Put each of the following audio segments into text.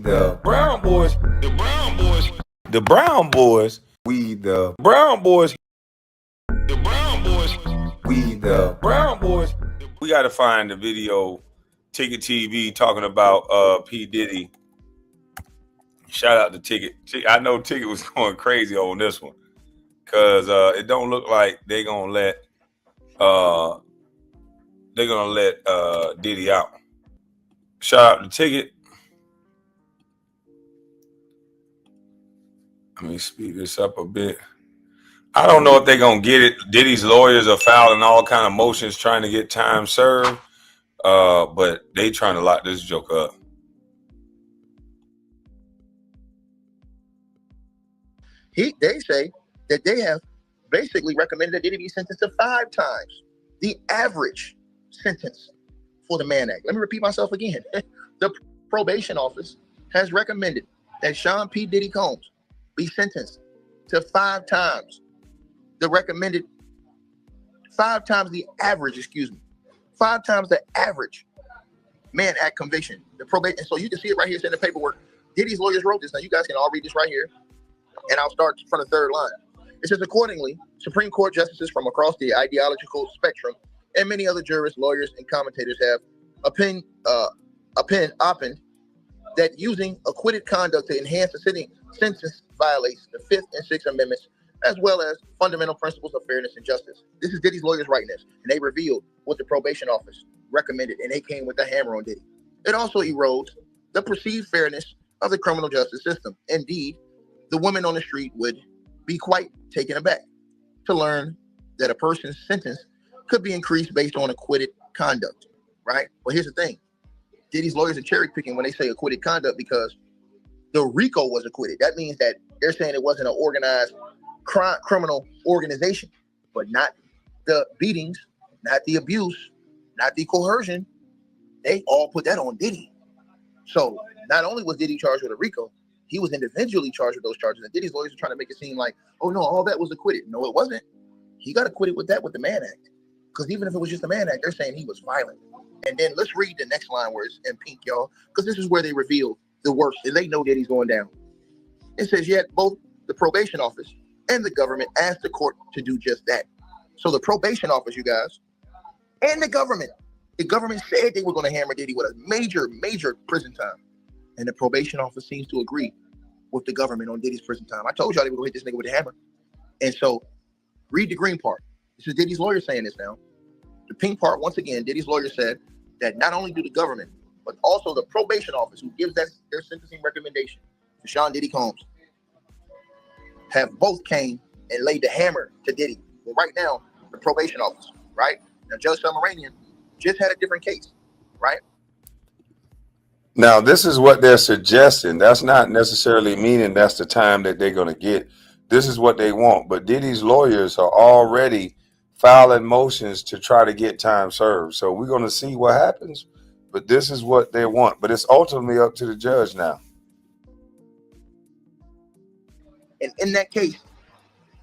the Brown Boys. The Brown Boys. The Brown Boys. We the Brown Boys. The Brown Boys. We the Brown Boys. We got to find the video. Ticket TV talking about P. Diddy. Shout out to Ticket. I know Ticket was going crazy on this one because it don't look like they're gonna let Diddy out. Shout out to Ticket. Let me speed this up a bit. I don't know if they're gonna get it. Diddy's lawyers are filing all kind of motions trying to get time served, but they trying to lock this joke up. They say that they have basically recommended that Diddy be sentenced to 5 times the average sentence for the Mann Act. Let me repeat myself again. The probation office has recommended that Sean P. Diddy Combs be sentenced to 5 times the recommended, 5 times the average, 5 times the average Mann Act conviction. The probation, and so you can see it right here, it's in the paperwork. Diddy's lawyers wrote this. Now you guys can all read this right here. And I'll start from the third line. It says, accordingly, Supreme Court justices from across the ideological spectrum and many other jurists, lawyers, and commentators have opined that using acquitted conduct to enhance the sentence violates the 5th and 6th Amendments, as well as fundamental principles of fairness and justice. This is Diddy's lawyers writing this, and they revealed what the probation office recommended, and they came with a hammer on Diddy. It also erodes the perceived fairness of the criminal justice system. Indeed, the women on the street would be quite taken aback to learn that a person's sentence could be increased based on acquitted conduct, right? Well, here's the thing. Diddy's lawyers are cherry picking when they say acquitted conduct because the RICO was acquitted. That means that they're saying it wasn't an organized criminal organization, but not the beatings, not the abuse, not the coercion. They all put that on Diddy. So not only was Diddy charged with a RICO, he was individually charged with those charges. And Diddy's lawyers are trying to make it seem like, oh no, all that was acquitted. No, it wasn't. He got acquitted with the Mann Act. Because even if it was just the Mann Act, they're saying he was violent. And then let's read the next line where it's in pink, y'all, because this is where they reveal the worst. And they know Diddy's going down. It says, yet both the probation office and the government asked the court to do just that. So the probation office, you guys, and the government said they were going to hammer Diddy with a major prison time. And the probation office seems to agree with the government on Diddy's prison time. I told y'all they were going to hit this nigga with a hammer. And so, read the green part. This is Diddy's lawyer saying this now. The pink part, once again, Diddy's lawyer said that not only do the government, but also the probation office, who gives their sentencing recommendation to Sean Diddy Combs, have both came and laid the hammer to Diddy. But right now, the probation office, right? Now, Judge Summarian just had a different case, right? Now, this is what they're suggesting. That's not necessarily meaning that's the time that they're going to get. This is what they want. But Diddy's lawyers are already filing motions to try to get time served. So we're going to see what happens. But this is what they want. But it's ultimately up to the judge now. And in that case,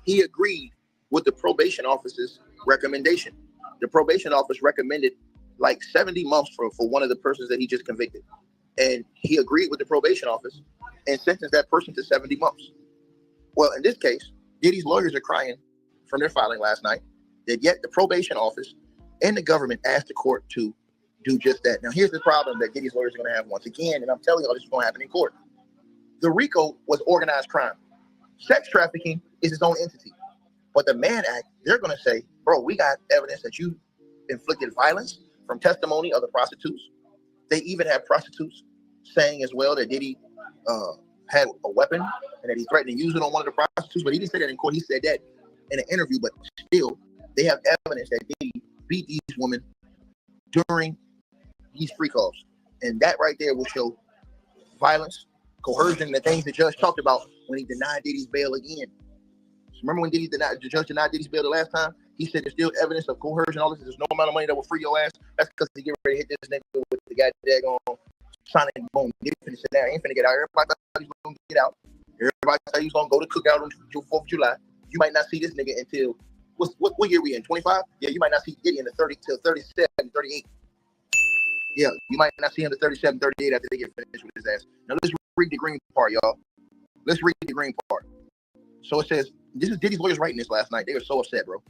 he agreed with the probation office's recommendation. The probation office recommended like 70 months for one of the persons that he just convicted. And he agreed with the probation office and sentenced that person to 70 months. Well, in this case, Diddy's lawyers are crying from their filing last night that yet the probation office and the government asked the court to do just that. Now, here's the problem that Diddy's lawyers are going to have once again, and I'm telling you, this is going to happen in court. The RICO was organized crime. Sex trafficking is its own entity. But the Mann Act, they're going to say, bro, we got evidence that you inflicted violence from testimony of the prostitutes. They even have prostitutes saying as well that Diddy had a weapon and that he threatened to use it on one of the prostitutes, but he didn't say that in court. He said that in an interview, but still, they have evidence that Diddy beat these women during these free calls. And that right there will show violence, coercion, the things the judge talked about when he denied Diddy's bail again. So remember when the judge denied Diddy's bail the last time? He said there's still evidence of coercion, all this. There's no amount of money that will free your ass. That's because he get ready to hit this nigga with the guy daggone sonic boom. He finna sit there. He ain't finna get out. Everybody thought he was gonna get out. Everybody thought he was gonna go to cookout on 4th of July. You might not see this nigga until what year we in? 25? Yeah, you might not see Diddy in the 30 till 37, 38. Yeah, you might not see him to 37, 38 after they get finished with his ass. Now let's read the green part, y'all. Let's read the green part. So it says, this is Diddy's lawyers writing this last night. They were so upset, bro.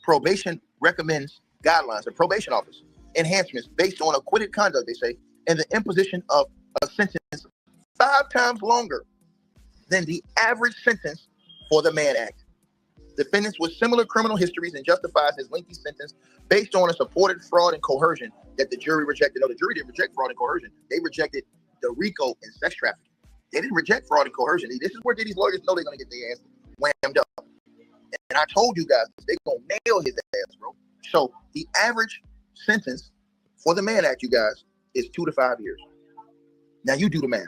Probation recommends guidelines, the probation office, enhancements based on acquitted conduct, they say, and the imposition of a sentence 5 times longer than the average sentence for the Mann Act. Defendants with similar criminal histories and justifies his lengthy sentence based on a supported fraud and coercion that the jury rejected. No, the jury didn't reject fraud and coercion. They rejected the RICO and sex trafficking. They didn't reject fraud and coercion. This is where Diddy's lawyers know they're going to get their ass whammed up. And I told you guys, they're going to nail his ass, bro. So the average sentence for the Mann Act, you guys, is 2 to 5 years. Now you do the math.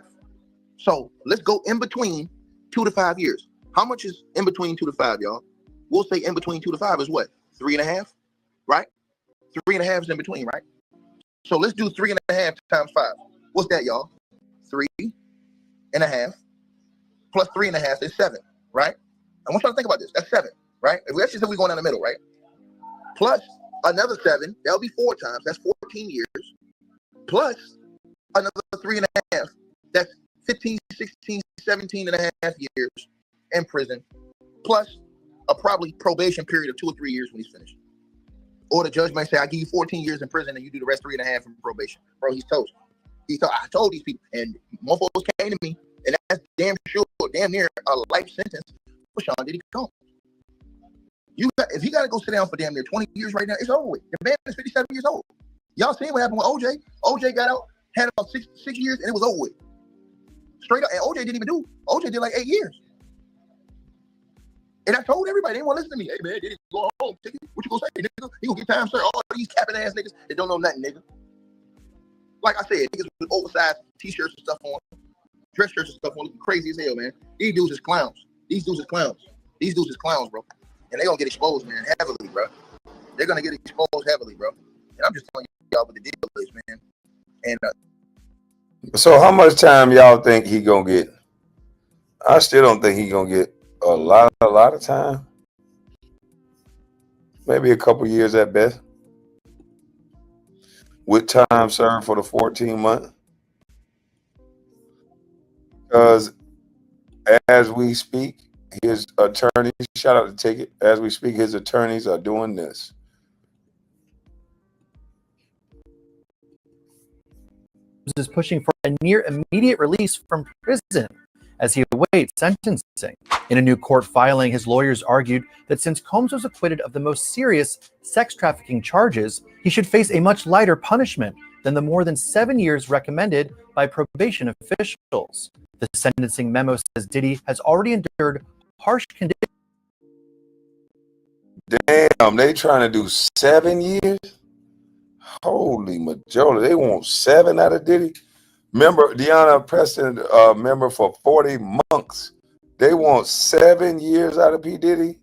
So let's go in between 2 to 5 years. How much is in between 2 to 5, y'all? We'll say in between 2 to 5 is what? 3.5, right? 3.5 is in between, right? So let's do 3.5 times 5. What's that, y'all? 3.5 plus 3.5 is 7, right? I want you to think about this. That's 7, right? If we actually say we're going down the middle, right? Plus another 7, that'll be 4 times. That's 14 years. Plus another 3.5. That's 15, 16, 17 and a half years in prison. Plus a probably probation period of 2 or 3 years when he's finished. Or the judge might say, I give you 14 years in prison and you do the rest 3.5 in probation. Bro, he's toast. I told these people, and mofos came to me, and that's damn sure, damn near a life sentence for Sean Diddy Combs. If he got to go sit down for damn near 20 years right now, it's over with. The man is 57 years old. Y'all seen what happened with OJ? OJ got out, had about six years, and it was over with. Straight up, and OJ didn't even do. OJ did like 8 years. And I told everybody, they didn't want to listen to me. Hey, man, Diddy go home, ticket. What you gonna say, nigga? He gonna get time, sir. All these capping ass niggas that don't know nothing, nigga. Like I said, niggas with oversized t-shirts and stuff on, dress shirts and stuff on, looking crazy as hell, man. These dudes is clowns. These dudes is clowns, bro. And they gonna get exposed, man, heavily, bro. They're gonna get exposed heavily, bro. And I'm just telling y'all what the deal is, man. And so how much time y'all think he gonna get? I still don't think he gonna get a lot of time. Maybe a couple years at best. With time served for the 14 months. Because as we speak, his attorneys, shout out to Ticket, as we speak, his attorneys are doing this. Is pushing for a near immediate release from prison as he awaits sentencing. In a new court filing, his lawyers argued that since Combs was acquitted of the most serious sex trafficking charges, he should face a much lighter punishment than the more than 7 years recommended by probation officials. The sentencing memo says Diddy has already endured harsh conditions. Damn, they trying to do 7 years? Holy majority, they want 7 out of Diddy. Remember, Deanna Preston, member for 40 months. They want 7 years out of P. Diddy.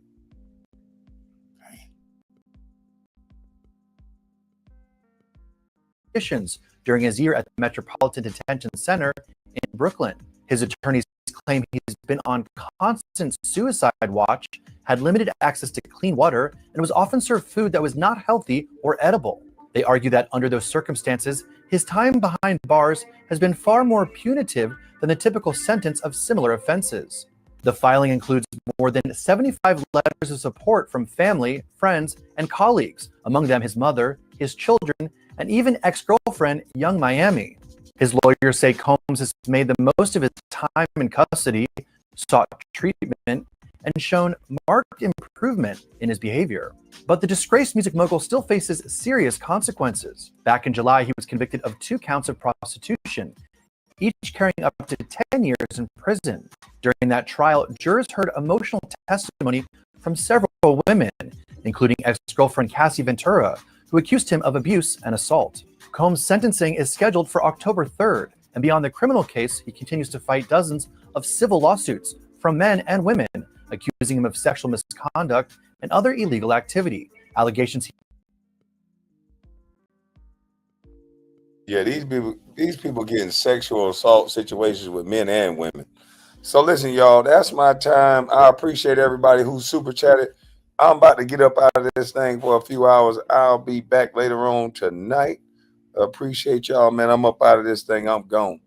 During his year at the Metropolitan Detention Center in Brooklyn. His attorneys claim he's been on constant suicide watch, had limited access to clean water, and was often served food that was not healthy or edible. They argue that under those circumstances, his time behind bars has been far more punitive than the typical sentence of similar offenses. The filing includes more than 75 letters of support from family, friends, and colleagues, among them his mother, his children, and even ex-girlfriend Young Miami. His lawyers say Combs has made the most of his time in custody, sought treatment, and shown marked improvement in his behavior. But the disgraced music mogul still faces serious consequences. Back in July, he was convicted of 2 counts of prostitution, each carrying up to 10 years in prison. During that trial, jurors heard emotional testimony from several women, including ex-girlfriend Cassie Ventura, who accused him of abuse and assault. Combs' sentencing is scheduled for October 3rd, and beyond the criminal case, he continues to fight dozens of civil lawsuits from men and women, accusing him of sexual misconduct and other illegal activity. Allegations. Yeah, these people getting sexual assault situations with men and women. So listen, y'all, that's my time. I appreciate everybody who super chatted. I'm about to get up out of this thing for a few hours. I'll be back later on tonight. Appreciate y'all, man. I'm up out of this thing. I'm gone.